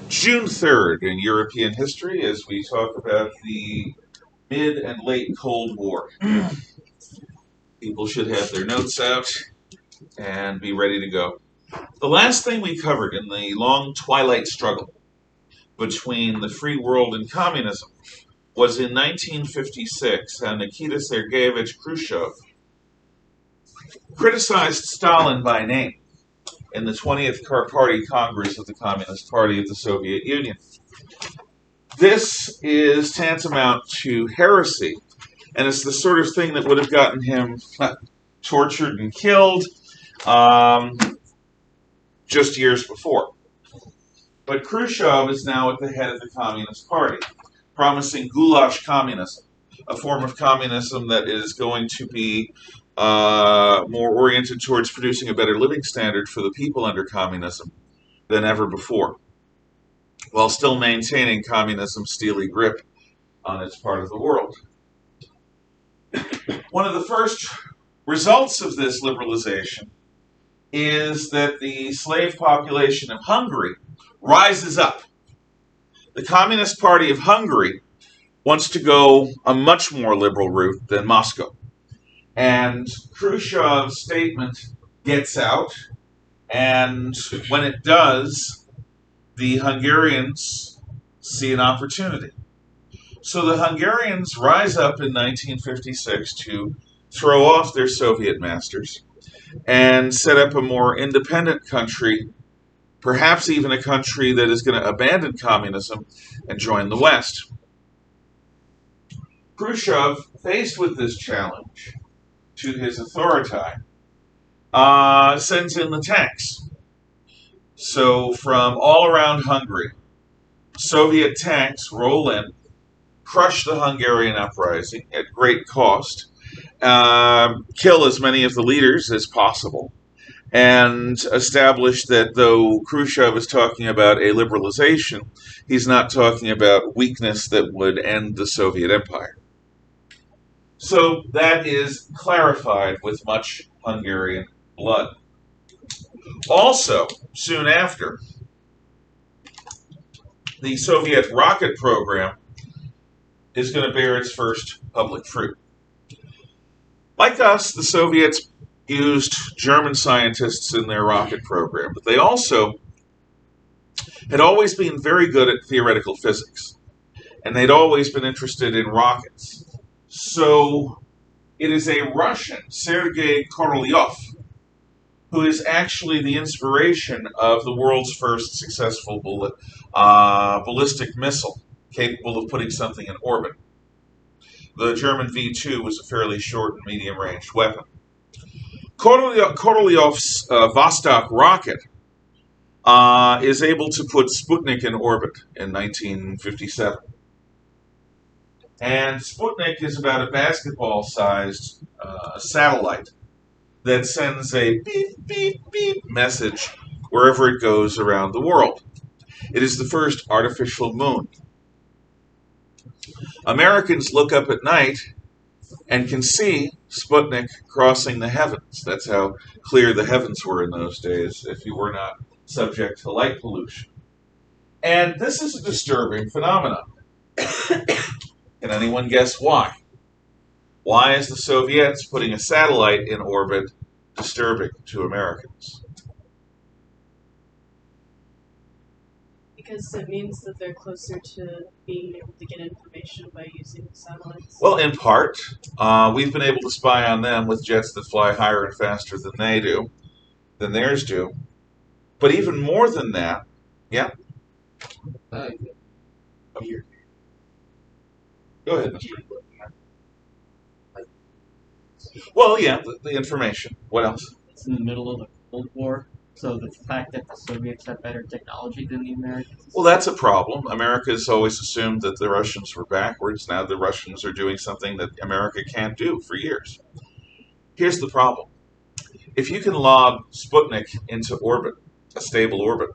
June 3rd in European history as we talk about the mid and late Cold War. People should have their notes out and be ready to go. The last thing we covered in the long twilight struggle between the free world and communism was in 1956 how Nikita Sergeyevich Khrushchev criticized Stalin by name in the 20th Party Congress of the Communist Party of the Soviet Union. This is tantamount to heresy, and it's the sort of thing that would have gotten him tortured and killed just years before. But Khrushchev is now at the head of the Communist Party, promising goulash communism, a form of communism that is going to be more oriented towards producing a better living standard for the people under communism than ever before, while still maintaining communism's steely grip on its part of the world. One of the first results of this liberalization is that the slave population of Hungary rises up. The Communist Party of Hungary wants to go a much more liberal route than Moscow. And Khrushchev's statement gets out, and when it does, the Hungarians see an opportunity. So the Hungarians rise up in 1956 to throw off their Soviet masters and set up a more independent country, perhaps even a country that is going to abandon communism and join the West. Khrushchev, faced with this challenge to his authority, sends in the tanks. So from all around Hungary, Soviet tanks roll in, crush the Hungarian uprising at great cost, kill as many of the leaders as possible, and establish that though Khrushchev is talking about a liberalization, he's not talking about weakness that would end the Soviet Empire. So that is clarified with much Hungarian blood. Also, soon after, the Soviet rocket program is going to bear its first public fruit. Like us, the Soviets used German scientists in their rocket program, but they also had always been very good at theoretical physics, and they'd always been interested in rockets. So it is a Russian, Sergei Korolev, who is actually the inspiration of the world's first successful ballistic missile capable of putting something in orbit. The German V-2 was a fairly short and medium-ranged weapon. Korolev's Vostok rocket is able to put Sputnik in orbit in 1957. And Sputnik is about a basketball-sized satellite that sends a beep, beep, beep message wherever it goes around the world. It is the first artificial moon. Americans look up at night and can see Sputnik crossing the heavens. That's how clear the heavens were in those days, if you were not subject to light pollution. And this is a disturbing phenomenon. Can anyone guess why? Why is the Soviets putting a satellite in orbit disturbing to Americans? Because it means that they're closer to being able to get information by using satellites. Well, in part. We've been able to spy on them with jets that fly higher and faster than they do, than theirs do. But even more than that, yeah? Go ahead, Mr. Well, yeah, the information. What else? It's in the middle of the Cold War, so the fact that the Soviets have better technology than the Americans. Well, that's a problem. America's always assumed that the Russians were backwards. Now the Russians are doing something that America can't do for years. Here's the problem. If you can lob Sputnik into orbit, a stable orbit,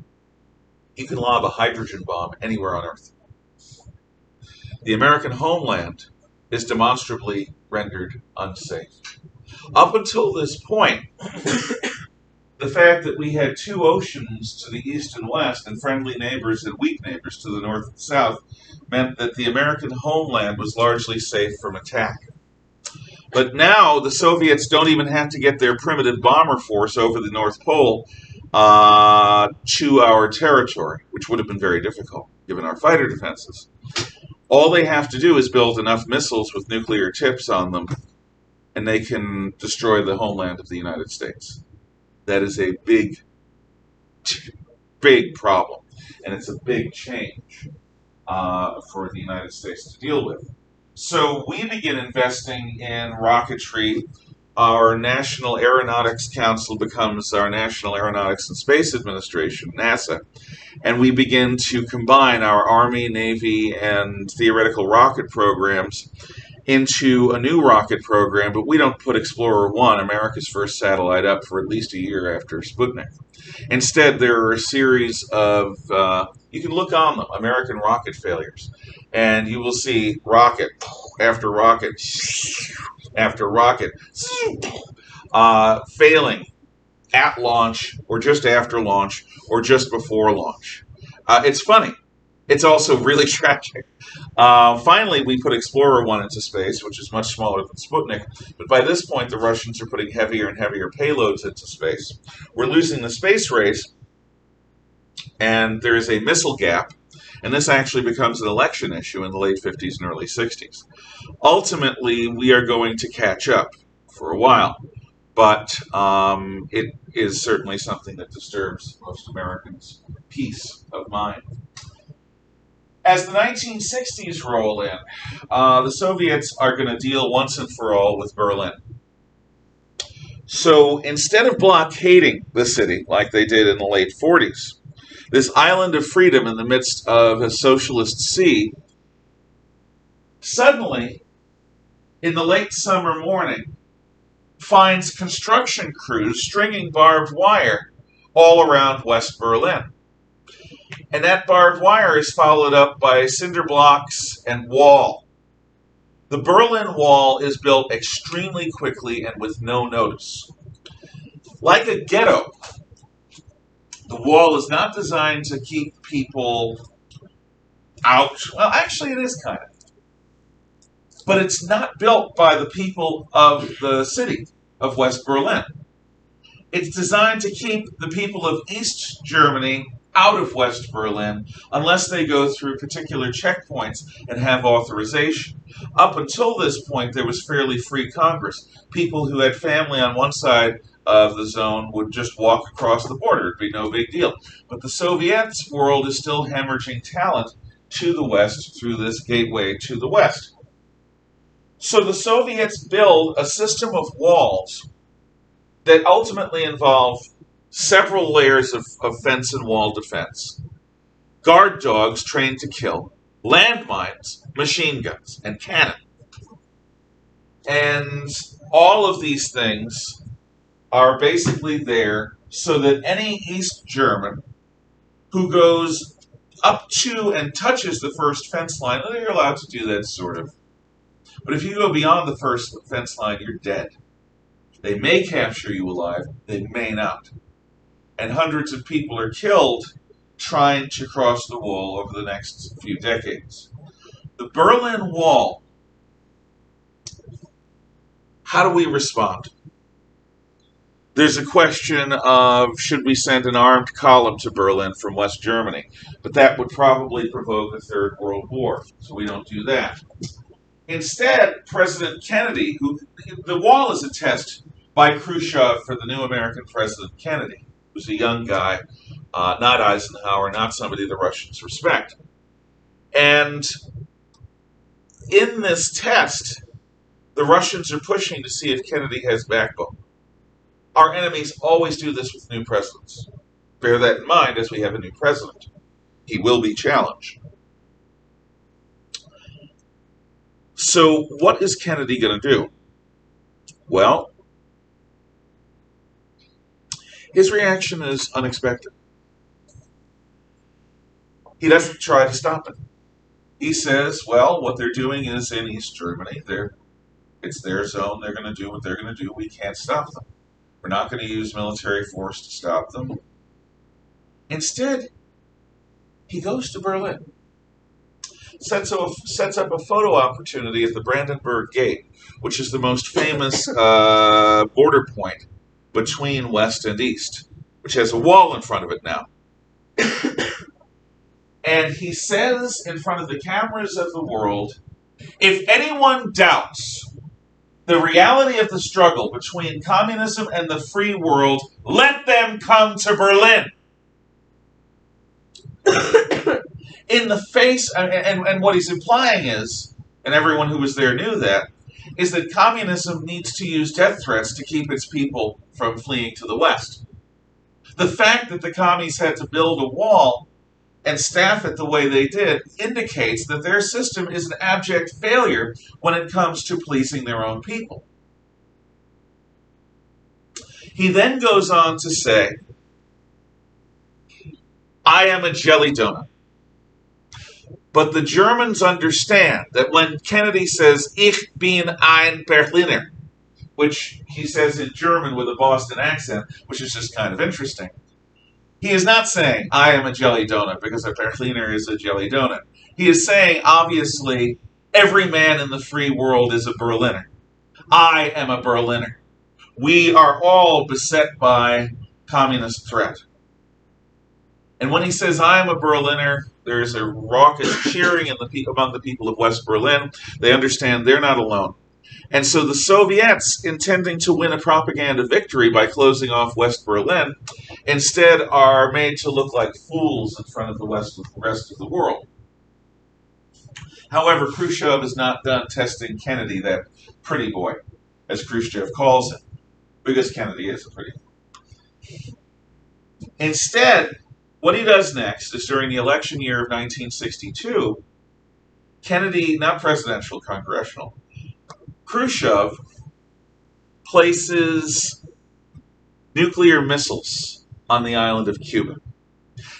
you can lob a hydrogen bomb anywhere on Earth. The American homeland is demonstrably rendered unsafe. Up until this point, the fact that we had two oceans to the east and west, and friendly neighbors and weak neighbors to the north and south, meant that the American homeland was largely safe from attack. But now the Soviets don't even have to get their primitive bomber force over the North Pole to our territory, which would have been very difficult given our fighter defenses. All they have to do is build enough missiles with nuclear tips on them, and they can destroy the homeland of the United States. That is a big, big problem, and it's a big change for the United States to deal with. So we begin investing in rocketry. Our National Aeronautics Council becomes our National Aeronautics and Space Administration, NASA, and we begin to combine our Army, Navy, and theoretical rocket programs into a new rocket program, but we don't put Explorer 1, America's first satellite, up for at least a year after Sputnik. Instead, there are a series of, you can look on them, American rocket failures, and you will see rocket after rocket after rocket failing at launch or just after launch or just before launch. It's funny. It's also really tragic. Finally, we put Explorer 1 into space, which is much smaller than Sputnik, but by this point the Russians are putting heavier and heavier payloads into space. We're losing the space race, and there is a missile gap, and this actually becomes an election issue in the late 50s and early 60s. Ultimately, we are going to catch up for a while, but it is certainly something that disturbs most Americans' peace of mind. As the 1960s roll in, the Soviets are going to deal once and for all with Berlin. So instead of blockading the city like they did in the late 40s, this island of freedom in the midst of a socialist sea, suddenly, in the late summer morning, finds construction crews stringing barbed wire all around West Berlin. And that barbed wire is followed up by cinder blocks and wall. The Berlin Wall is built extremely quickly and with no notice. Like a ghetto, the wall is not designed to keep people out. Well, actually it is kind of. But it's not built by the people of the city of West Berlin. It's designed to keep the people of East Germany out of West Berlin unless they go through particular checkpoints and have authorization. Up until this point, there was fairly free Congress. People who had family on one side of the zone would just walk across the border. It'd be no big deal. But the Soviets world is still hemorrhaging talent to the West through this gateway to the West. So the Soviets build a system of walls that ultimately involve several layers of fence and wall defense, guard dogs trained to kill, landmines, machine guns, and cannon. And all of these things are basically there so that any East German who goes up to and touches the first fence line, well, you're allowed to do that, sort of. But if you go beyond the first fence line, you're dead. They may capture you alive, they may not. And hundreds of people are killed trying to cross the wall over the next few decades. The Berlin Wall, how do we respond? There's a question of should we send an armed column to Berlin from West Germany, but that would probably provoke a Third World War, so we don't do that. Instead, President Kennedy, the wall is a test by Khrushchev for the new American President Kennedy, who's a young guy, not Eisenhower, not somebody the Russians respect. And in this test, the Russians are pushing to see if Kennedy has backbone. Our enemies always do this with new presidents. Bear that in mind as we have a new president. He will be challenged. So what is Kennedy going to do? Well, his reaction is unexpected. He doesn't try to stop it. He says, well, what they're doing is in East Germany. It's their zone. They're going to do what they're going to do. We can't stop them. We're not going to use military force to stop them. Instead, he goes to Berlin, sets up a photo opportunity at the Brandenburg Gate, which is the most famous border point between West and East, which has a wall in front of it now. And he says in front of the cameras of the world, if anyone doubts the reality of the struggle between communism and the free world, let them come to Berlin. In the face, and what he's implying is, and everyone who was there knew that, is that communism needs to use death threats to keep its people from fleeing to the West. The fact that the commies had to build a wall and staff it the way they did indicates that their system is an abject failure when it comes to pleasing their own people. He then goes on to say, I am a jelly donut. But the Germans understand that when Kennedy says, Ich bin ein Berliner, which he says in German with a Boston accent, which is just kind of interesting, he is not saying, I am a jelly donut, because a Berliner is a jelly donut. He is saying, obviously, every man in the free world is a Berliner. I am a Berliner. We are all beset by communist threat. And when he says, I am a Berliner, there's a raucous cheering among the people of West Berlin. They understand they're not alone. And so the Soviets, intending to win a propaganda victory by closing off West Berlin, instead are made to look like fools in front of the rest of the world. However, Khrushchev is not done testing Kennedy, that pretty boy, as Khrushchev calls him, because Kennedy is a pretty boy. Instead, what he does next is during the election year of 1962, Kennedy, not presidential, congressional, Khrushchev places nuclear missiles on the island of Cuba.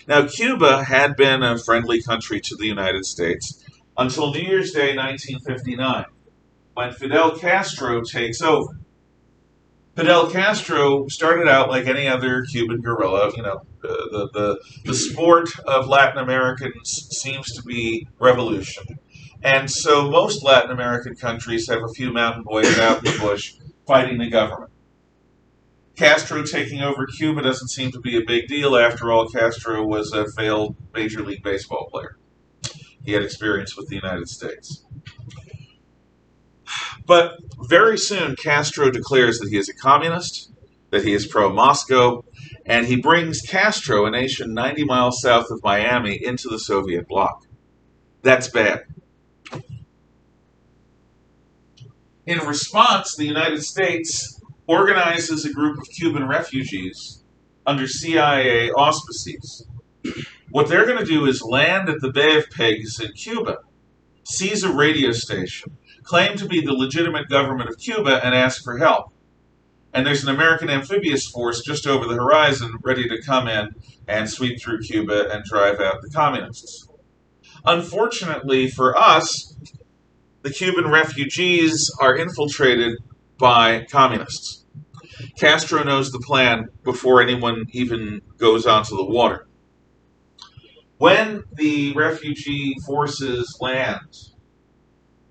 Now, Cuba had been a friendly country to the United States until New Year's Day 1959, when Fidel Castro takes over. Fidel Castro started out like any other Cuban guerrilla. The sport of Latin Americans seems to be revolution. And so most Latin American countries have a few mountain boys out in the bush fighting the government. Castro taking over Cuba doesn't seem to be a big deal. After all, Castro was a failed Major League Baseball player. He had experience with the United States. But very soon, Castro declares that he is a communist, that he is pro-Moscow, and he brings Castro, a nation 90 miles south of Miami, into the Soviet bloc. That's bad. In response, the United States organizes a group of Cuban refugees under CIA auspices. What they're going to do is land at the Bay of Pigs in Cuba, seize a radio station, claim to be the legitimate government of Cuba, and ask for help. And there's an American amphibious force just over the horizon ready to come in and sweep through Cuba and drive out the communists. Unfortunately for us, the Cuban refugees are infiltrated by communists. Castro knows the plan before anyone even goes onto the water. When the refugee forces land,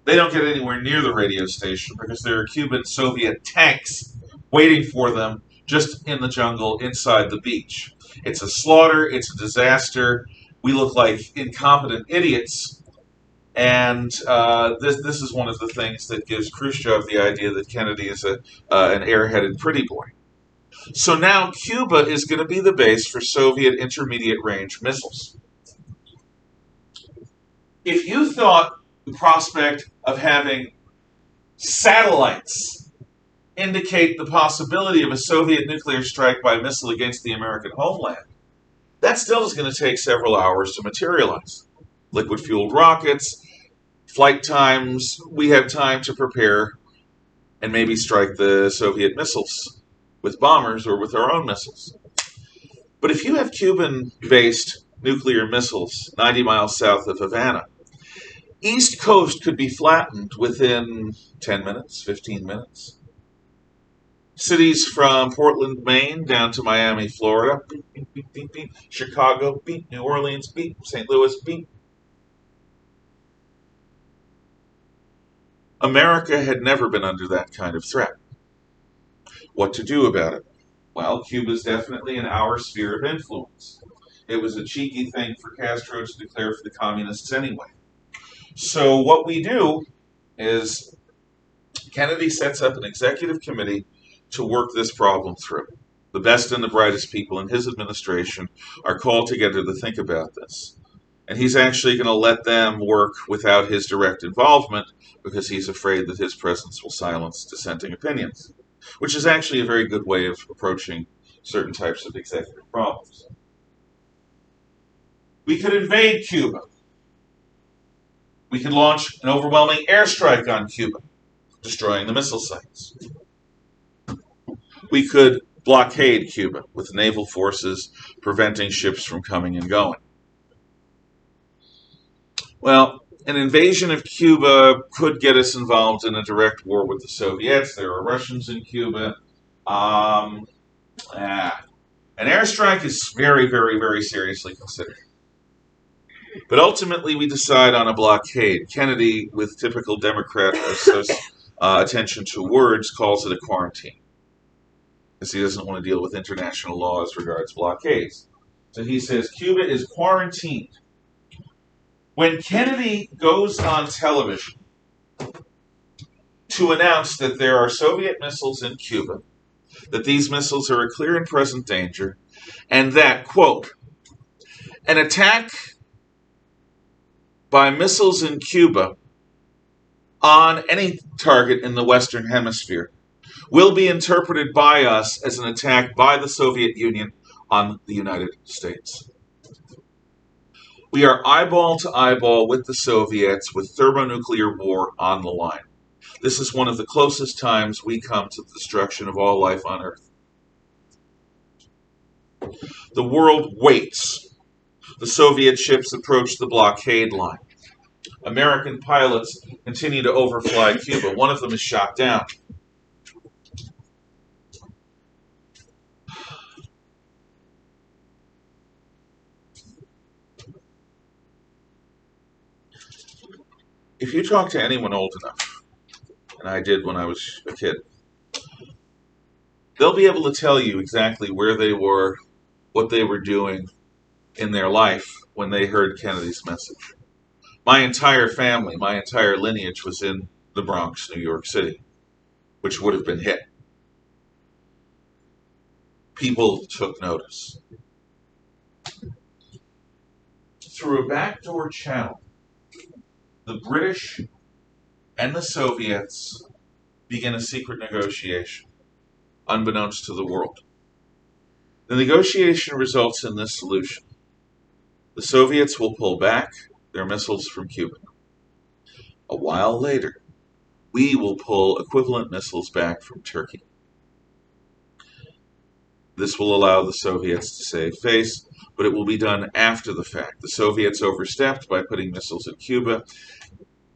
they don't get anywhere near the radio station because there are Cuban Soviet tanks waiting for them just in the jungle inside the beach. It's a slaughter, it's a disaster. We look like incompetent idiots. And this is one of the things that gives Khrushchev the idea that Kennedy is an airheaded pretty boy. So now Cuba is going to be the base for Soviet intermediate-range missiles. If you thought the prospect of having satellites indicate the possibility of a Soviet nuclear strike by missile against the American homeland, that still is going to take several hours to materialize. Liquid-fueled rockets, flight times, we have time to prepare and maybe strike the Soviet missiles with bombers or with our own missiles. But if you have Cuban-based nuclear missiles 90 miles south of Havana, East Coast could be flattened within 10 minutes, 15 minutes. Cities from Portland, Maine, down to Miami, Florida. Beep, beep, beep, beep, beep. Chicago, beep. New Orleans, beep. St. Louis, beep. America had never been under that kind of threat. What to do about it? Well, Cuba's definitely in our sphere of influence. It was a cheeky thing for Castro to declare for the communists anyway. So what we do is Kennedy sets up an executive committee to work this problem through. The best and the brightest people in his administration are called together to think about this. And he's actually going to let them work without his direct involvement because he's afraid that his presence will silence dissenting opinions, which is actually a very good way of approaching certain types of executive problems. We could invade Cuba. We could launch an overwhelming airstrike on Cuba, destroying the missile sites. We could blockade Cuba with naval forces preventing ships from coming and going. Well, an invasion of Cuba could get us involved in a direct war with the Soviets. There are Russians in Cuba. An airstrike is very, very, very seriously considered. But ultimately, we decide on a blockade. Kennedy, with typical Democrat attention to words, calls it a quarantine, because he doesn't want to deal with international law as regards blockades. So he says Cuba is quarantined. When Kennedy goes on television to announce that there are Soviet missiles in Cuba, that these missiles are a clear and present danger, and that, quote, an attack by missiles in Cuba on any target in the Western Hemisphere will be interpreted by us as an attack by the Soviet Union on the United States. We are eyeball to eyeball with the Soviets with thermonuclear war on the line. This is one of the closest times we come to the destruction of all life on Earth. The world waits. The Soviet ships approach the blockade line. American pilots continue to overfly Cuba. One of them is shot down. If you talk to anyone old enough, and I did when I was a kid, they'll be able to tell you exactly where they were, what they were doing in their life when they heard Kennedy's message. My entire family, my entire lineage was in the Bronx, New York City, which would have been hit. People took notice. Through a backdoor channel, the British and the Soviets begin a secret negotiation, unbeknownst to the world. The negotiation results in this solution. The Soviets will pull back their missiles from Cuba. A while later, we will pull equivalent missiles back from Turkey. This will allow the Soviets to save face, but it will be done after the fact. The Soviets overstepped by putting missiles in Cuba.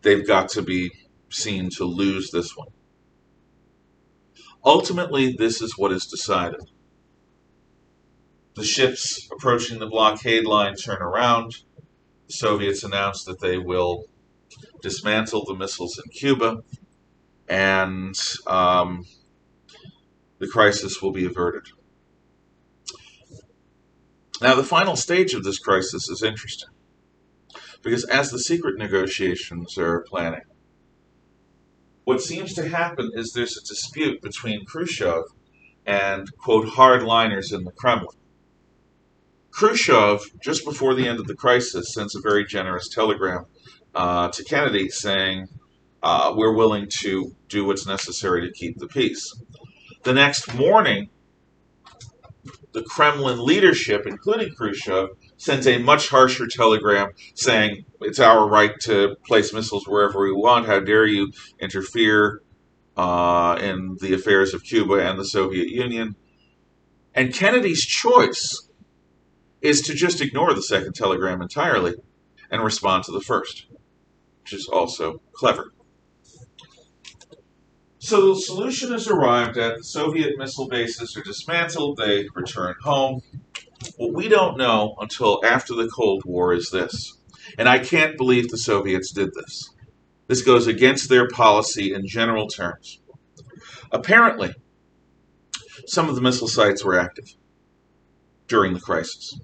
They've got to be seen to lose this one. Ultimately, this is what is decided. The ships approaching the blockade line turn around. The Soviets announce that they will dismantle the missiles in Cuba, and the crisis will be averted. Now, the final stage of this crisis is interesting, because as the secret negotiations are planning, what seems to happen is there's a dispute between Khrushchev and, quote, hardliners in the Kremlin. Khrushchev, just before the end of the crisis, sends a very generous telegram to Kennedy saying, we're willing to do what's necessary to keep the peace. The next morning, the Kremlin leadership, including Khrushchev, sends a much harsher telegram saying it's our right to place missiles wherever we want. How dare you interfere in the affairs of Cuba and the Soviet Union? And Kennedy's choice is to just ignore the second telegram entirely and respond to the first, which is also clever. So the solution is arrived at. The Soviet missile bases are dismantled. They return home. What we don't know until after the Cold War is this, and I can't believe the Soviets did this. This goes against their policy in general terms. Apparently, some of the missile sites were active during the crisis.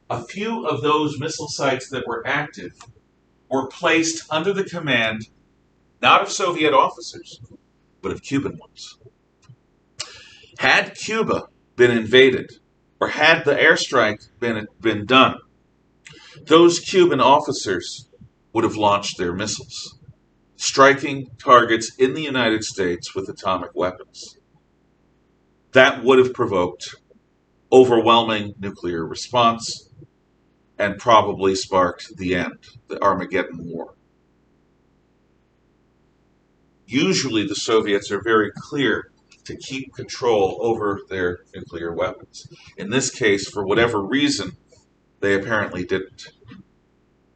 A few of those missile sites that were active were placed under the command not of Soviet officers, but of Cuban ones. Had Cuba been invaded, or had the airstrike been done, those Cuban officers would have launched their missiles, striking targets in the United States with atomic weapons. That would have provoked overwhelming nuclear response and probably sparked the end, the Armageddon War. Usually the Soviets are very clear to keep control over their nuclear weapons. In this case, for whatever reason, they apparently didn't.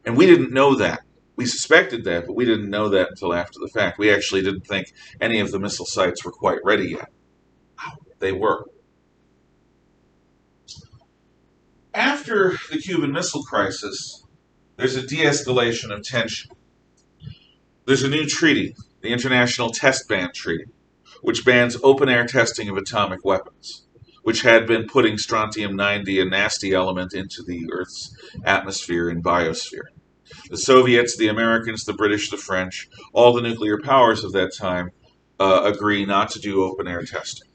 And we didn't know that. We suspected that, but we didn't know that until after the fact. We actually didn't think any of the missile sites were quite ready yet. They were. After the Cuban Missile Crisis, there's a de-escalation of tension. There's a new treaty, the International Test Ban Treaty, which bans open-air testing of atomic weapons, which had been putting strontium-90, a nasty element, into the Earth's atmosphere and biosphere. The Soviets, the Americans, the British, the French, all the nuclear powers of that time agree not to do open-air testing.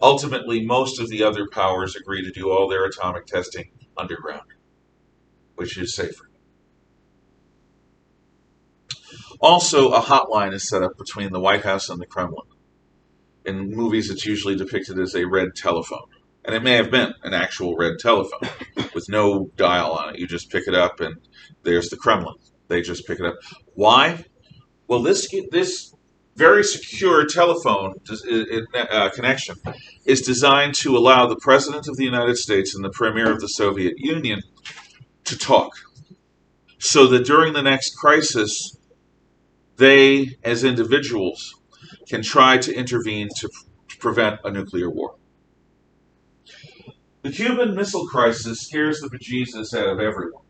Ultimately, most of the other powers agree to do all their atomic testing underground, which is safer. Also, a hotline is set up between the White House and the Kremlin. In movies, it's usually depicted as a red telephone. And it may have been an actual red telephone with no dial on it. You just pick it up and there's the Kremlin. They just pick it up. Why? Well, this very secure telephone connection is designed to allow the President of the United States and the Premier of the Soviet Union to talk, so that during the next crisis, they, as individuals, can try to intervene to prevent a nuclear war. The Cuban Missile Crisis scares the bejesus out of everyone,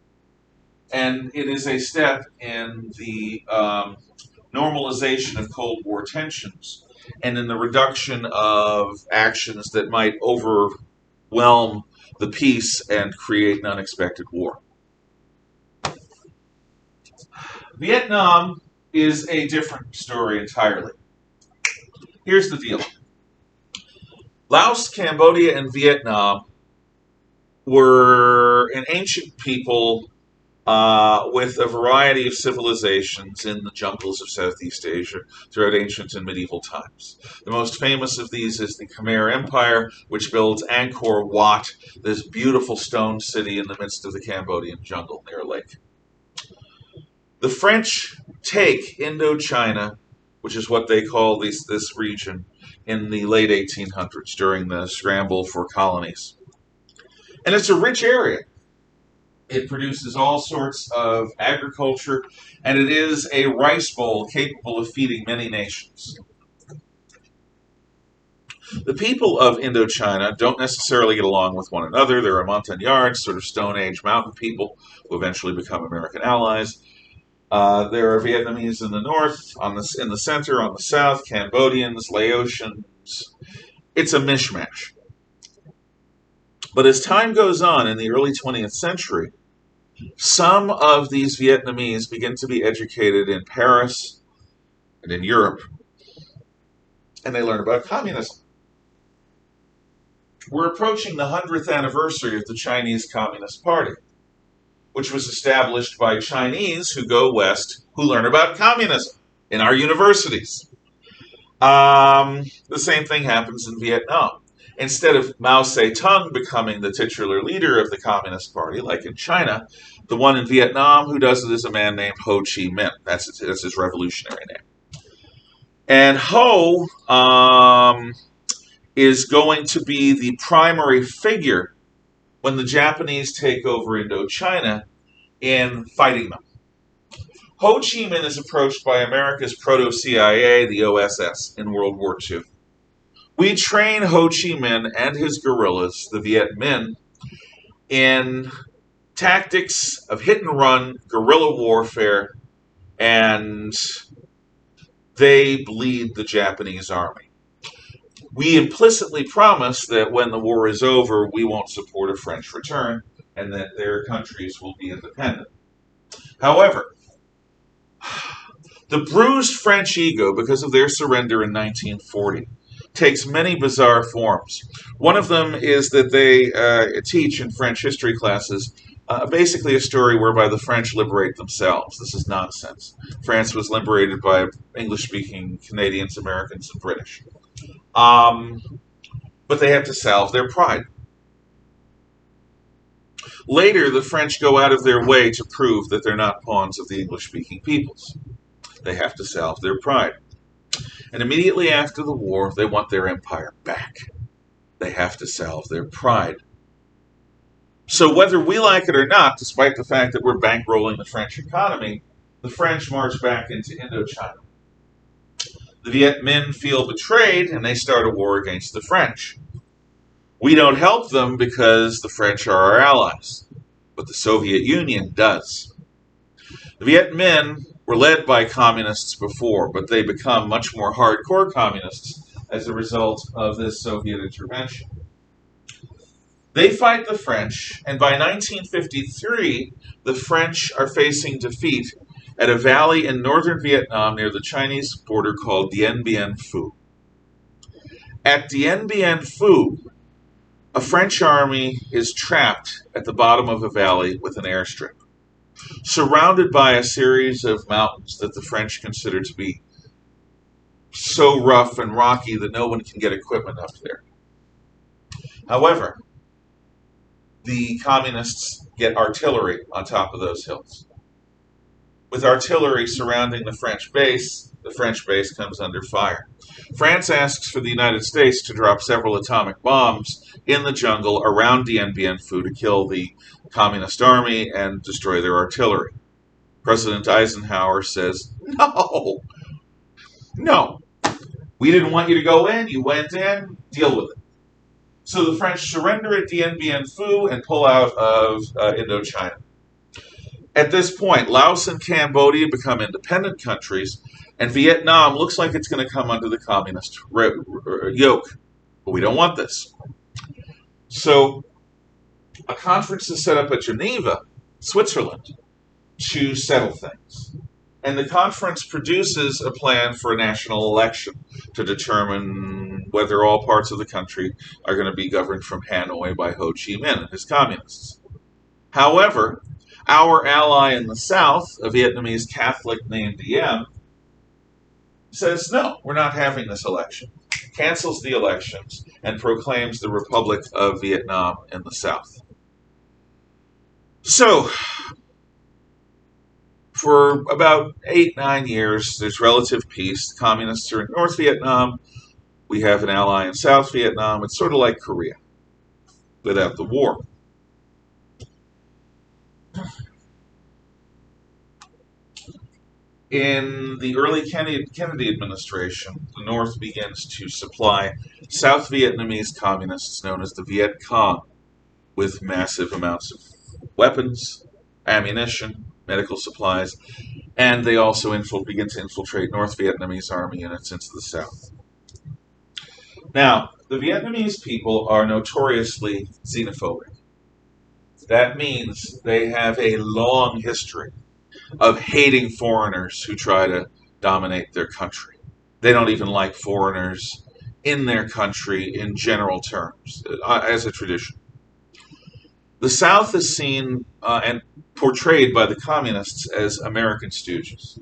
and it is a step in the normalization of Cold War tensions and in the reduction of actions that might overwhelm the peace and create an unexpected war. Vietnam is a different story entirely. Here's the deal. Laos, Cambodia, and Vietnam were an ancient people with a variety of civilizations in the jungles of Southeast Asia throughout ancient and medieval times. The most famous of these is the Khmer Empire, which builds Angkor Wat, this beautiful stone city in the midst of the Cambodian jungle near a lake. The French take Indochina, which is what they call this region, in the late 1800s during the scramble for colonies. And it's a rich area. It produces all sorts of agriculture, and it is a rice bowl capable of feeding many nations. The people of Indochina don't necessarily get along with one another. There are Montagnards, sort of Stone Age mountain people, who eventually become American allies. There are Vietnamese in the north, in the center, on the south, Cambodians, Laotians. It's a mishmash. But as time goes on in the early 20th century, some of these Vietnamese begin to be educated in Paris and in Europe, and they learn about communism. We're approaching the 100th anniversary of the Chinese Communist Party, which was established by Chinese who go west, who learn about communism in our universities. The same thing happens in Vietnam. Instead of Mao Zedong becoming the titular leader of the Communist Party, like in China, the one in Vietnam who does it is a man named Ho Chi Minh. That's his revolutionary name. And Ho is going to be the primary figure when the Japanese take over Indochina in fighting them. Ho Chi Minh is approached by America's proto-CIA, the OSS, in World War II. We train Ho Chi Minh and his guerrillas, the Viet Minh, in tactics of hit-and-run guerrilla warfare, and they bleed the Japanese army. We implicitly promise that when the war is over, we won't support a French return and that their countries will be independent. However, the bruised French ego, because of their surrender in 1940, takes many bizarre forms. One of them is that they teach in French history classes basically a story whereby the French liberate themselves. This is nonsense. France was liberated by English-speaking Canadians, Americans, and British. But they have to salve their pride. Later, the French go out of their way to prove that they're not pawns of the English-speaking peoples. They have to salve their pride. And immediately after the war, they want their empire back. They have to salve their pride. So whether we like it or not, despite the fact that we're bankrolling the French economy, the French march back into Indochina. The Viet Minh feel betrayed, and they start a war against the French. We don't help them because the French are our allies, but the Soviet Union does. The Viet Minh were led by communists before, but they become much more hardcore communists as a result of this Soviet intervention. They fight the French, and by 1953, the French are facing defeat at a valley in northern Vietnam near the Chinese border called Dien Bien Phu. At Dien Bien Phu, a French army is trapped at the bottom of a valley with an airstrip, surrounded by a series of mountains that the French consider to be so rough and rocky that no one can get equipment up there. However, the communists get artillery on top of those hills. With artillery surrounding the French base comes under fire. France asks for the United States to drop several atomic bombs in the jungle around Dien Bien Phu to kill the communist army and destroy their artillery. President Eisenhower says, no, we didn't want you to go in, you went in, deal with it. So the French surrender at Dien Bien Phu and pull out of Indochina. At this point, Laos and Cambodia become independent countries, and Vietnam looks like it's going to come under the communist yoke. But we don't want this. So a conference is set up at Geneva, Switzerland, to settle things. And the conference produces a plan for a national election to determine whether all parts of the country are going to be governed from Hanoi by Ho Chi Minh and his communists. However, our ally in the south, a Vietnamese Catholic named Diem, says, no, we're not having this election, cancels the elections, and proclaims the Republic of Vietnam in the south. So, for about 8-9 years, there's relative peace. The communists are in North Vietnam. We have an ally in South Vietnam. It's sort of like Korea without the war. In the early Kennedy administration, the North begins to supply South Vietnamese communists known as the Viet Cong with massive amounts of weapons, ammunition, medical supplies, and they also begin to infiltrate North Vietnamese army units into the south. Now, the Vietnamese people are notoriously xenophobic. That means they have a long history of hating foreigners who try to dominate their country. They don't even like foreigners in their country in general terms, as a tradition. The South is seen and portrayed by the communists as American stooges,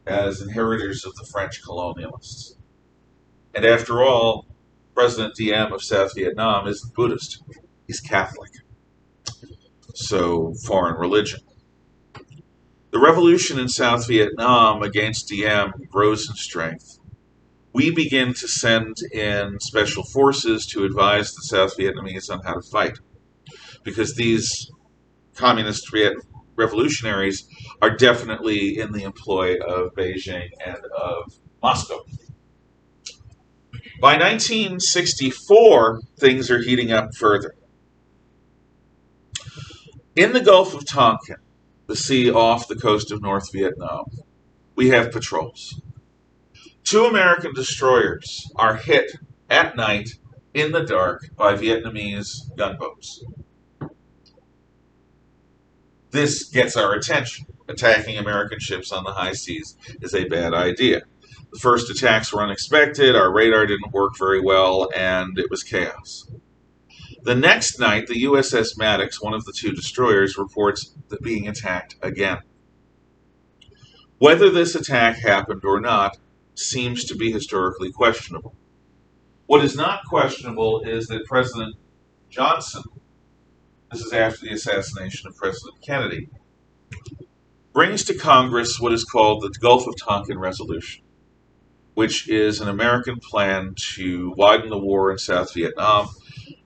as inheritors of the French colonialists. And after all, President Diem of South Vietnam isn't Buddhist. He's Catholic. So, foreign religion. The revolution in South Vietnam against Diem grows in strength. We begin to send in special forces to advise the South Vietnamese on how to fight, because these communist revolutionaries are definitely in the employ of Beijing and of Moscow. By 1964, things are heating up further. In the Gulf of Tonkin, the sea off the coast of North Vietnam, we have patrols. 2 American destroyers are hit at night in the dark by Vietnamese gunboats. This gets our attention. Attacking American ships on the high seas is a bad idea. The first attacks were unexpected, our radar didn't work very well, and it was chaos. The next night, the USS Maddox, one of the 2 destroyers, reports that being attacked again. Whether this attack happened or not seems to be historically questionable. What is not questionable is that President Johnson, this is after the assassination of President Kennedy, brings to Congress what is called the Gulf of Tonkin Resolution, which is an American plan to widen the war in South Vietnam.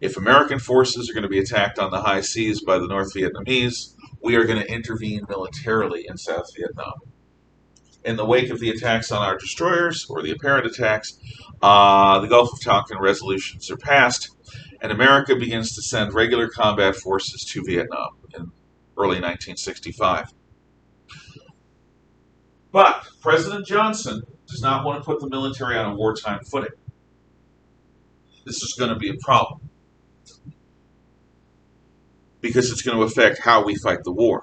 If American forces are going to be attacked on the high seas by the North Vietnamese, we are going to intervene militarily in South Vietnam. In the wake of the attacks on our destroyers, or the apparent attacks, the Gulf of Tonkin resolutions are passed, and America begins to send regular combat forces to Vietnam in early 1965. But President Johnson does not want to put the military on a wartime footing. This is going to be a problem, because it's going to affect how we fight the war.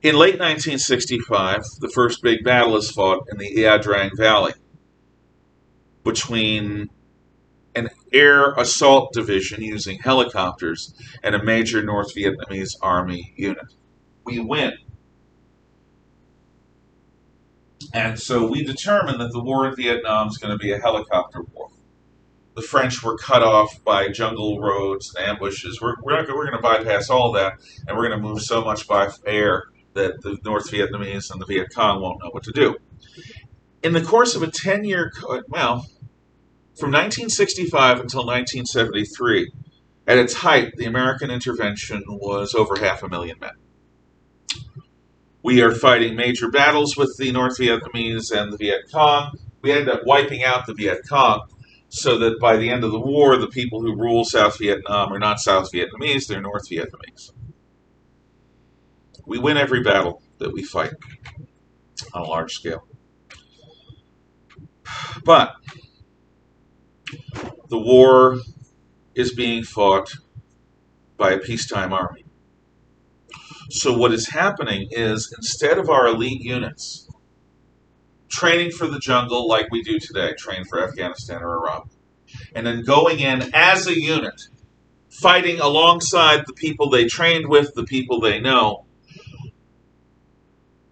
In late 1965, the first big battle is fought in the Ia Drang Valley between an air assault division using helicopters and a major North Vietnamese army unit. We win. And so we determined that the war in Vietnam is going to be a helicopter war. The French were cut off by jungle roads and ambushes. We're going to bypass all that, and we're going to move so much by air that the North Vietnamese and the Viet Cong won't know what to do. In the course of a 10-year, from 1965 until 1973, at its height, the American intervention was over 500,000 men. We are fighting major battles with the North Vietnamese and the Viet Cong. We end up wiping out the Viet Cong, so that by the end of the war, the people who rule South Vietnam are not South Vietnamese, they're North Vietnamese. We win every battle that we fight on a large scale. But the war is being fought by a peacetime army. So what is happening is, instead of our elite units training for the jungle like we do today, train for Afghanistan or Iraq, and then going in as a unit, fighting alongside the people they trained with, the people they know,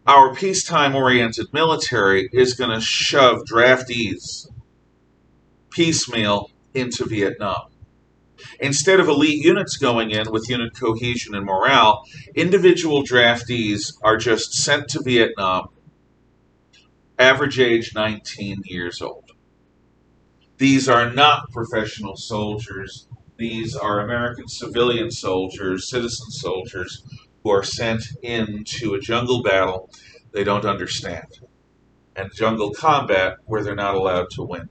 our peacetime-oriented military is going to shove draftees piecemeal into Vietnam. Instead of elite units going in with unit cohesion and morale, individual draftees are just sent to Vietnam, average age 19 years old. These are not professional soldiers. These are American civilian soldiers, citizen soldiers, who are sent into a jungle battle they don't understand, and jungle combat where they're not allowed to win.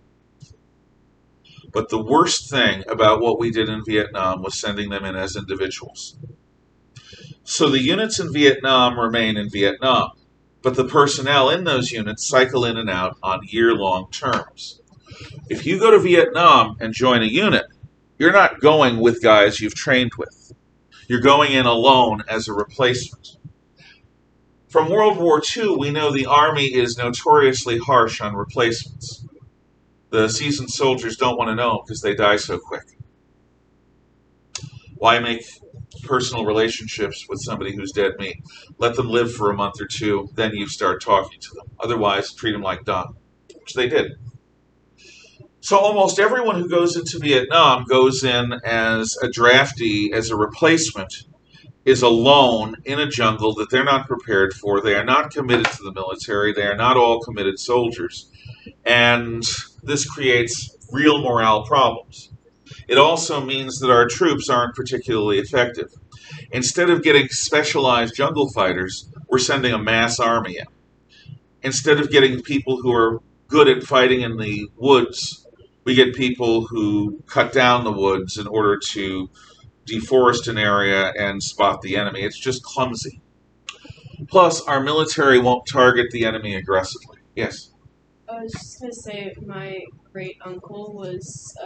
But the worst thing about what we did in Vietnam was sending them in as individuals. So the units in Vietnam remain in Vietnam, but the personnel in those units cycle in and out on year-long terms. If you go to Vietnam and join a unit, you're not going with guys you've trained with. You're going in alone as a replacement. From World War II, we know the Army is notoriously harsh on replacements. The seasoned soldiers don't want to know because they die so quick. Why make personal relationships with somebody who's dead meat? Let them live for a month or two, then you start talking to them. Otherwise, treat them like dung, which they did. So almost everyone who goes into Vietnam goes in as a draftee, as a replacement, is alone in a jungle that they're not prepared for. They are not committed to the military. They are not all committed soldiers. And this creates real morale problems. It also means that our troops aren't particularly effective. Instead of getting specialized jungle fighters, we're sending a mass army in. Instead of getting people who are good at fighting in the woods, we get people who cut down the woods in order to deforest an area and spot the enemy. It's just clumsy. Plus, our military won't target the enemy aggressively. Yes? I was just gonna say my great uncle was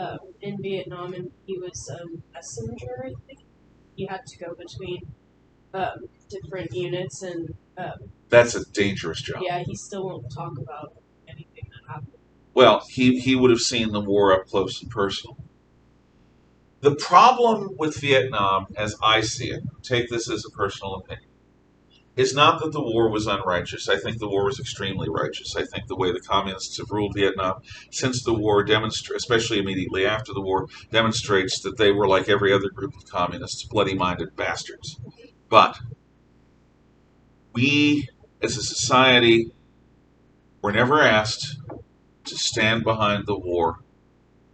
in Vietnam and he was a messenger. I think he had to go between different units and That's a dangerous job. yeah, he still won't talk about anything that happened. Well, he would have seen the war up close and personal. The problem with Vietnam, as I see it, take this as a personal opinion, is not that the war was unrighteous. I think the war was extremely righteous. I think the way the communists have ruled Vietnam since the war, especially immediately after the war, demonstrates that they were like every other group of communists, bloody-minded bastards. But we, as a society, were never asked to stand behind the war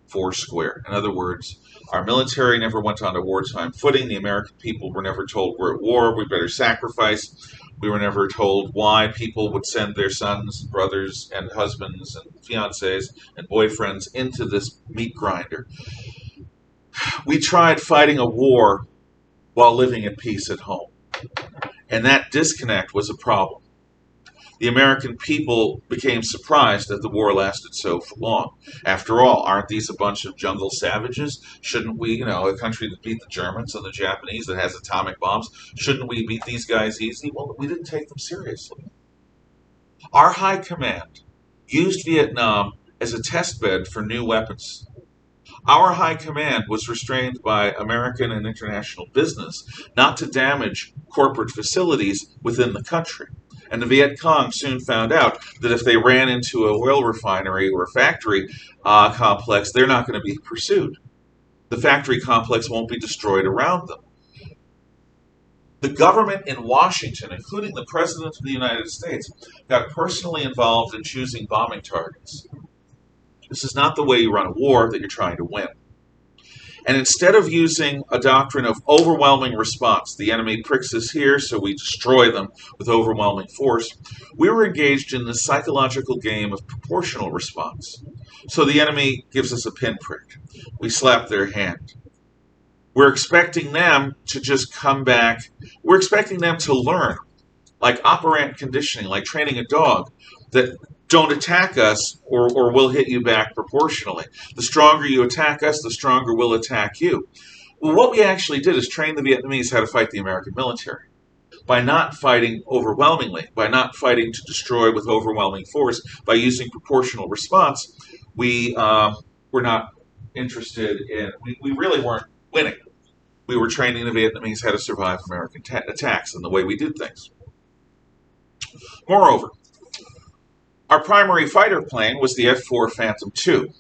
four square. In other words, our military never went on a wartime footing. The American people were never told we're at war, we better sacrifice. We were never told why people would send their sons, brothers, and husbands, and fiancés, and boyfriends into this meat grinder. We tried fighting a war while living at peace at home. And that disconnect was a problem. The American people became surprised that the war lasted so long. After all, aren't these a bunch of jungle savages? Shouldn't we, a country that beat the Germans and the Japanese that has atomic bombs, shouldn't we beat these guys easy? Well, we didn't take them seriously. Our high command used Vietnam as a test bed for new weapons. Our high command was restrained by American and international business not to damage corporate facilities within the country. And the Viet Cong soon found out that if they ran into a oil refinery or a factory complex, they're not going to be pursued. The factory complex won't be destroyed around them. The government in Washington, including the President of the United States, got personally involved in choosing bombing targets. This is not the way you run a war that you're trying to win. And instead of using a doctrine of overwhelming response, the enemy pricks us here, so we destroy them with overwhelming force, we were engaged in the psychological game of proportional response. So the enemy gives us a pinprick. We slap their hand. We're expecting them to just come back. We're expecting them to learn, like operant conditioning, like training a dog, that don't attack us or we'll hit you back proportionally. The stronger you attack us, the stronger we'll attack you. Well, what we actually did is train the Vietnamese how to fight the American military. By not fighting overwhelmingly, by not fighting to destroy with overwhelming force, by using proportional response, we were not interested in, we really weren't winning. We were training the Vietnamese how to survive American attacks and the way we did things. Moreover, our primary fighter plane was the F-4 Phantom II,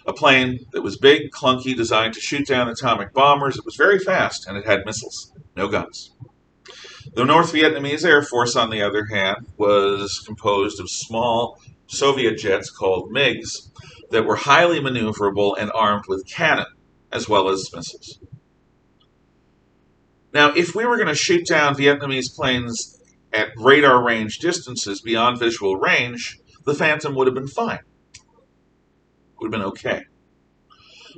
a plane that was big, clunky, designed to shoot down atomic bombers. It was very fast, and it had missiles, no guns. The North Vietnamese Air Force, on the other hand, was composed of small Soviet jets called MiGs that were highly maneuverable and armed with cannon, as well as missiles. Now, if we were going to shoot down Vietnamese planes at radar range distances beyond visual range, the Phantom would have been fine. Would have been okay.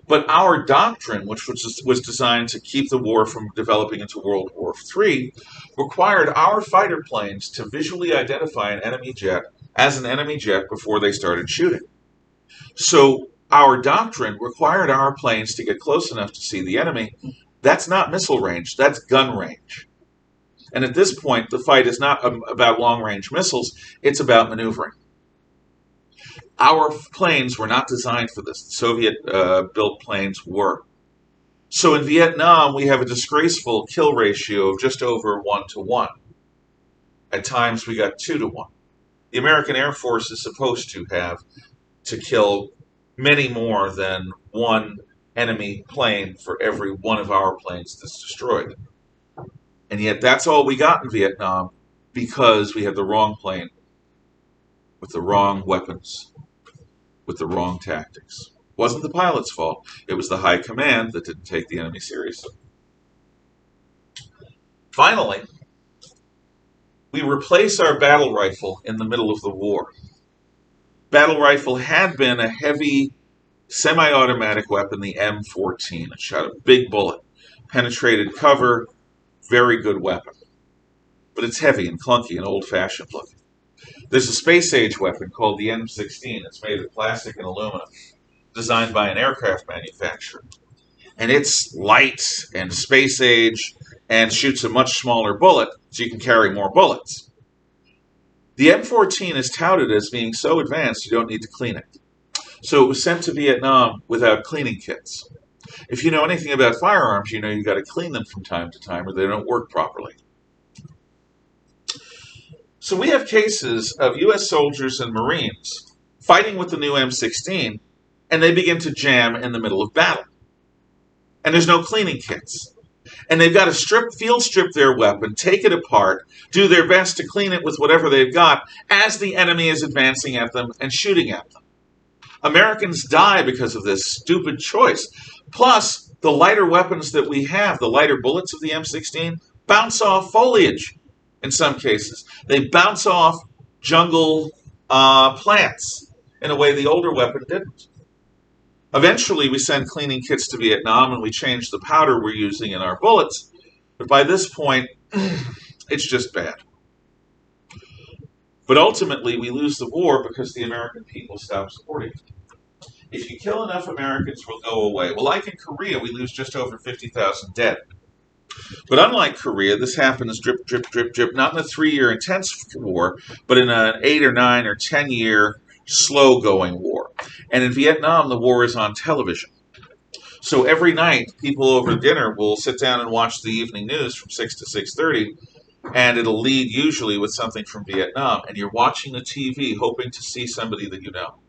But our doctrine, which was designed to keep the war from developing into World War III, required our fighter planes to visually identify an enemy jet as an enemy jet before they started shooting. So our doctrine required our planes to get close enough to see the enemy. That's not missile range, that's gun range. And at this point, the fight is not about long-range missiles, it's about maneuvering. Our planes were not designed for this. The Soviet-built planes were. So in Vietnam, we have a disgraceful kill ratio of just over 1-to-1. At times, we got 2-to-1. The American Air Force is supposed to kill many more than one enemy plane for every one of our planes that's destroyed. And yet that's all we got in Vietnam because we had the wrong plane with the wrong weapons, with the wrong tactics. It wasn't the pilot's fault. It was the high command that didn't take the enemy seriously. Finally, we replace our battle rifle in the middle of the war. Battle rifle had been a heavy semi-automatic weapon, the M14. It shot a big bullet, penetrated cover, very good weapon. But it's heavy and clunky and old-fashioned looking. There's a space-age weapon called the M16. It's made of plastic and aluminum, designed by an aircraft manufacturer. And it's light and space-age and shoots a much smaller bullet, so you can carry more bullets. The M14 is touted as being so advanced you don't need to clean it. So it was sent to Vietnam without cleaning kits. If you know anything about firearms, you know you've got to clean them from time to time or they don't work properly. So we have cases of U.S. soldiers and Marines fighting with the new M16, and they begin to jam in the middle of battle. And there's no cleaning kits. And they've got to field strip their weapon, take it apart, do their best to clean it with whatever they've got as the enemy is advancing at them and shooting at them. Americans die because of this stupid choice. Plus, the lighter weapons that we have, the lighter bullets of the M16, bounce off foliage in some cases. They bounce off jungle plants in a way the older weapon didn't. Eventually, we send cleaning kits to Vietnam and we change the powder we're using in our bullets. But by this point, it's just bad. But ultimately, we lose the war because the American people stop supporting it. If you kill enough Americans, we'll go away. Well, like in Korea, we lose just over 50,000 dead. But unlike Korea, this happens drip, drip, drip, drip, not in a 3-year intense war, but in an 8 or 9 or 10-year slow-going war. And in Vietnam, the war is on television. So every night, people over dinner will sit down and watch the evening news from 6 to 6:30, and it'll lead usually with something from Vietnam. And you're watching the TV hoping to see somebody that you know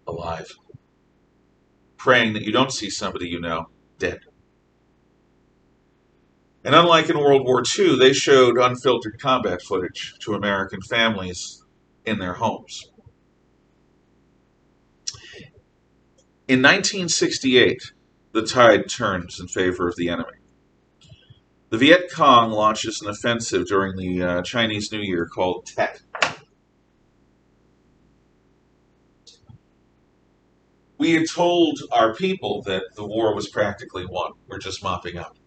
alive, praying that you don't see somebody you know dead. And unlike in World War II, they showed unfiltered combat footage to American families in their homes. In 1968, the tide turns in favor of the enemy. The Viet Cong launches an offensive during the Chinese New Year called Tet. We had told our people that the war was practically won. We're just mopping up.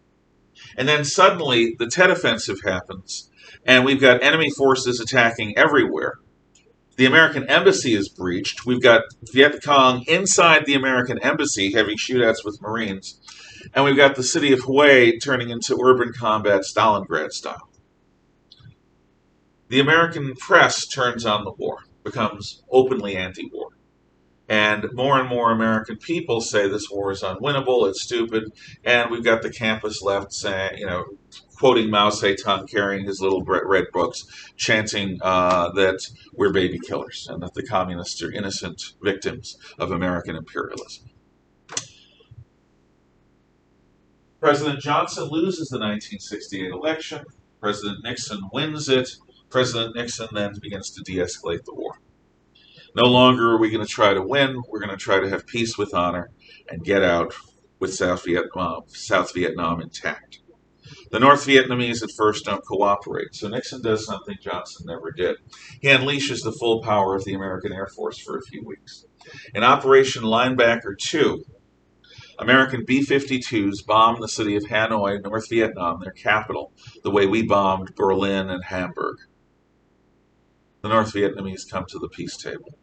And then suddenly the Tet offensive happens, and we've got enemy forces attacking everywhere. The American embassy is breached. We've got Viet Cong inside the American embassy having shootouts with Marines. And we've got the city of Hue turning into urban combat Stalingrad style. The American press turns on the war, becomes openly anti-war. And more American people say this war is unwinnable, it's stupid, and we've got the campus left saying, quoting Mao Zedong, carrying his little red books, chanting that we're baby killers and that the communists are innocent victims of American imperialism. President Johnson loses the 1968 election. President Nixon wins it. President Nixon then begins to de-escalate the war. No longer are we going to try to win. We're going to try to have peace with honor and get out with South Vietnam intact. The North Vietnamese at first don't cooperate, so Nixon does something Johnson never did. He unleashes the full power of the American Air Force for a few weeks. In Operation Linebacker 2, American B-52s bombed the city of Hanoi, North Vietnam, their capital, the way we bombed Berlin and Hamburg. The North Vietnamese come to the peace table.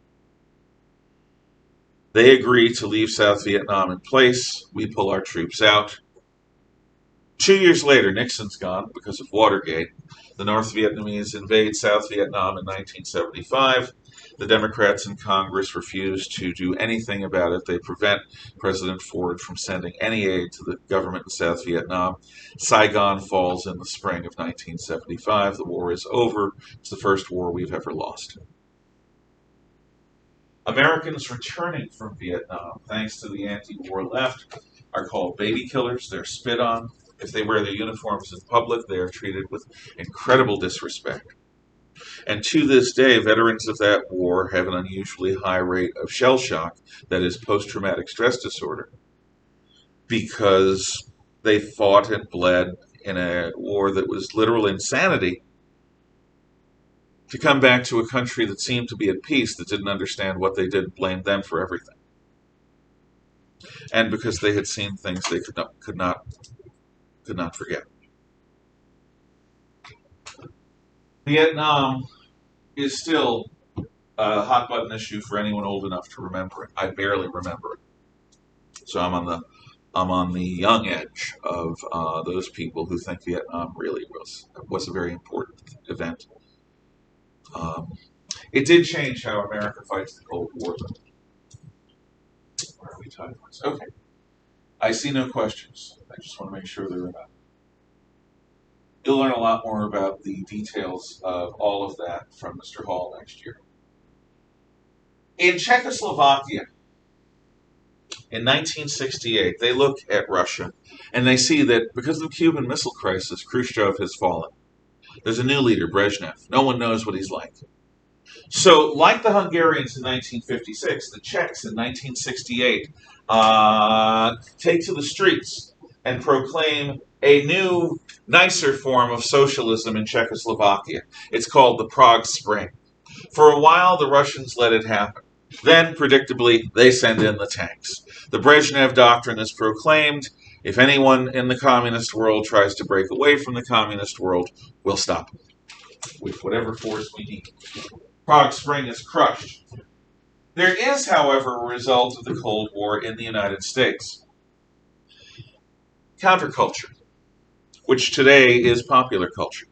They agree to leave South Vietnam in place. We pull our troops out. 2 years later, Nixon's gone because of Watergate. The North Vietnamese invade South Vietnam in 1975. The Democrats in Congress refuse to do anything about it. They prevent President Ford from sending any aid to the government in South Vietnam. Saigon falls in the spring of 1975. The war is over. It's the first war we've ever lost. Americans returning from Vietnam, thanks to the anti-war left, are called baby killers. They're spit on. If they wear their uniforms in public, they are treated with incredible disrespect. And to this day, veterans of that war have an unusually high rate of shell shock, that is post-traumatic stress disorder, because they fought and bled in a war that was literal insanity to come back to a country that seemed to be at peace, that didn't understand what they did, blamed them for everything. And because they had seen things they could not forget. Vietnam is still a hot button issue for anyone old enough to remember it. I barely remember it. So I'm on the young edge of those people who think Vietnam really was a very important event. It did change how America fights the Cold War, though. Where are we time-wise? Okay. I see no questions. I just want to make sure they're about. You'll learn a lot more about the details of all of that from Mr. Hall next year. In Czechoslovakia, in 1968, they look at Russia and they see that because of the Cuban Missile Crisis, Khrushchev has fallen. There's a new leader, Brezhnev. No one knows what he's like. So, like the Hungarians in 1956, the Czechs in 1968 take to the streets and proclaim a new, nicer form of socialism in Czechoslovakia. It's called the Prague Spring. For a while, the Russians let it happen. Then, predictably, they send in the tanks. The Brezhnev Doctrine is proclaimed. If anyone in the communist world tries to break away from the communist world, we'll stop them with whatever force we need. Prague Spring is crushed. There is, however, a result of the Cold War in the United States. Counterculture, which today is popular culture.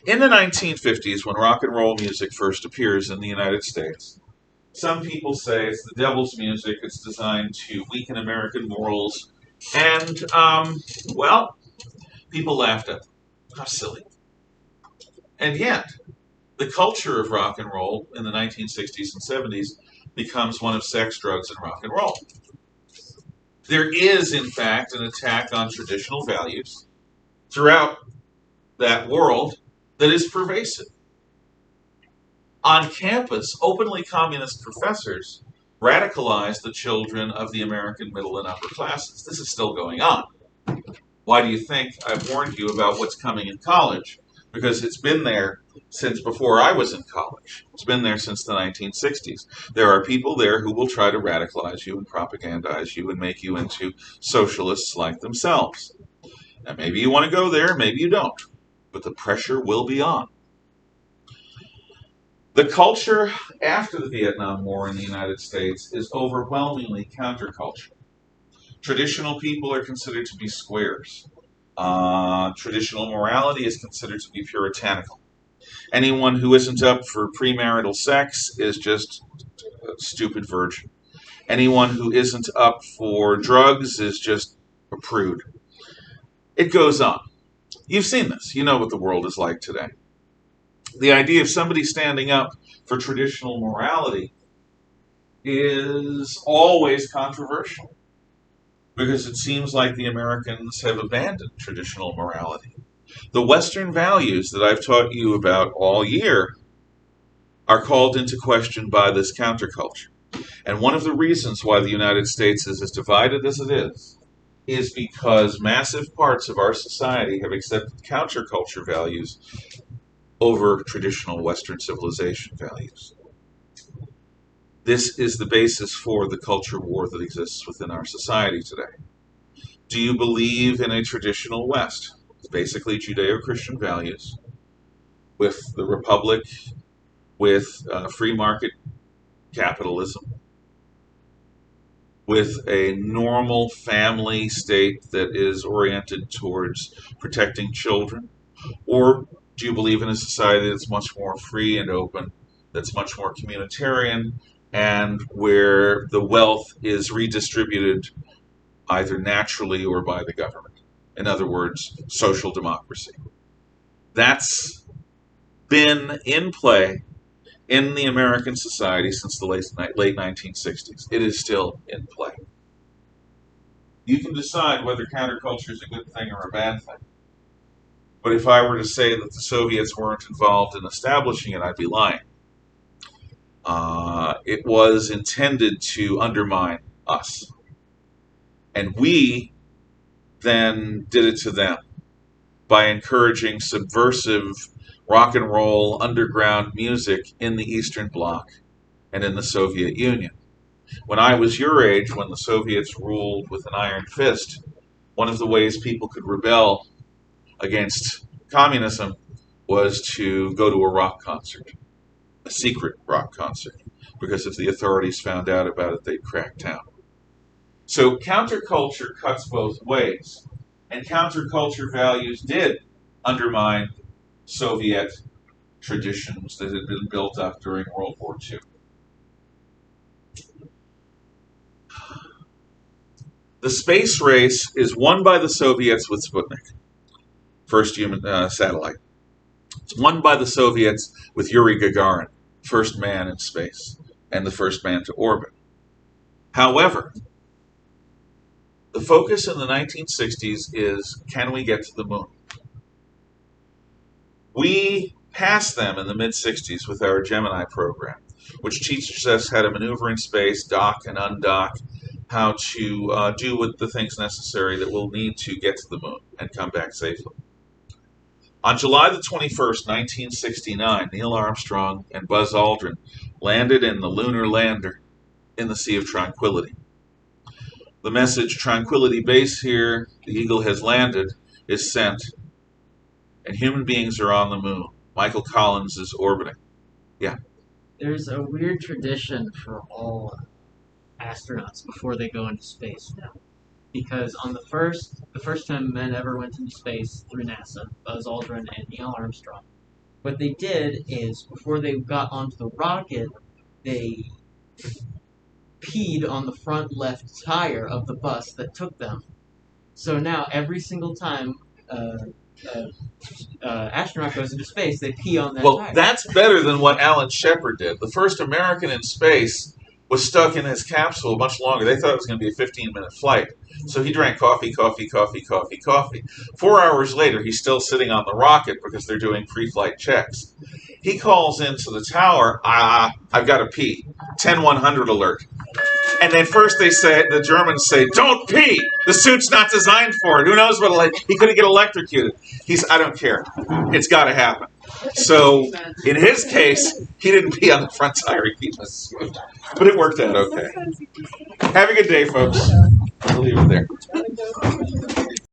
In the 1950s, when rock and roll music first appears in the United States, some people say it's the devil's music, it's designed to weaken American morals, and, well, people laughed at them. How silly. And yet, the culture of rock and roll in the 1960s and 70s becomes one of sex, drugs, and rock and roll. There is, in fact, an attack on traditional values throughout that world that is pervasive. On campus, openly communist professors radicalize the children of the American middle and upper classes. This is still going on. Why do you think I've warned you about what's coming in college? Because it's been there since before I was in college. It's been there since the 1960s. There are people there who will try to radicalize you and propagandize you and make you into socialists like themselves. Now, maybe you want to go there, maybe you don't. But the pressure will be on. The culture after the Vietnam War in the United States is overwhelmingly counterculture. Traditional people are considered to be squares. Traditional morality is considered to be puritanical. Anyone who isn't up for premarital sex is just a stupid virgin. Anyone who isn't up for drugs is just a prude. It goes on. You've seen this. You know what the world is like today. The idea of somebody standing up for traditional morality is always controversial because it seems like the Americans have abandoned traditional morality. The Western values that I've taught you about all year are called into question by this counterculture. And one of the reasons why the United States is as divided as it is because massive parts of our society have accepted counterculture values over traditional Western civilization values. This is the basis for the culture war that exists within our society today. Do you believe in a traditional West? It's basically Judeo-Christian values with the Republic, with free market capitalism, with a normal family state that is oriented towards protecting children? Or do you believe in a society that's much more free and open, that's much more communitarian, and where the wealth is redistributed either naturally or by the government? In other words, social democracy. That's been in play in the American society since the late 1960s. It is still in play. You can decide whether counterculture is a good thing or a bad thing. But if I were to say that the Soviets weren't involved in establishing it, I'd be lying. It was intended to undermine us. And we then did it to them by encouraging subversive rock and roll underground music in the Eastern Bloc and in the Soviet Union. When I was your age, when the Soviets ruled with an iron fist, one of the ways people could rebel against communism was to go to a rock concert, a secret rock concert, because if the authorities found out about it, they'd crack town. So counterculture cuts both ways, and counterculture values did undermine Soviet traditions that had been built up during World War II. The space race is won by the Soviets with Sputnik, first human satellite. It's won by the Soviets with Yuri Gagarin, first man in space, and the first man to orbit. However, the focus in the 1960s is, can we get to the moon? We passed them in the mid-60s with our Gemini program, which teaches us how to maneuver in space, dock and undock, how to do with the things necessary that we'll need to get to the moon and come back safely. On July the 21st, 1969, Neil Armstrong and Buzz Aldrin landed in the lunar lander in the Sea of Tranquility. The message, Tranquility Base here, the Eagle has landed, is sent, and human beings are on the moon. Michael Collins is orbiting. Yeah. There's a weird tradition for all astronauts before they go into space now. Because on the first time men ever went into space through NASA, Buzz Aldrin and Neil Armstrong, what they did is, before they got onto the rocket, they peed on the front left tire of the bus that took them. So now, every single time astronaut goes into space, they pee on that tire. Well, that's better than what Alan Shepard did. The first American in space was stuck in his capsule much longer. They thought it was going to be a 15-minute flight. So he drank coffee. 4 hours later, he's still sitting on the rocket because they're doing pre-flight checks. He calls into the tower, I've got to pee. 10-100 alert. And then first the Germans say, don't pee! The suit's not designed for it. Who knows what, he couldn't get electrocuted. I don't care. It's got to happen. So, in his case, he didn't pee on the front tire. He peed in the suit. But it worked out okay. Have a good day, folks. I'll leave it there.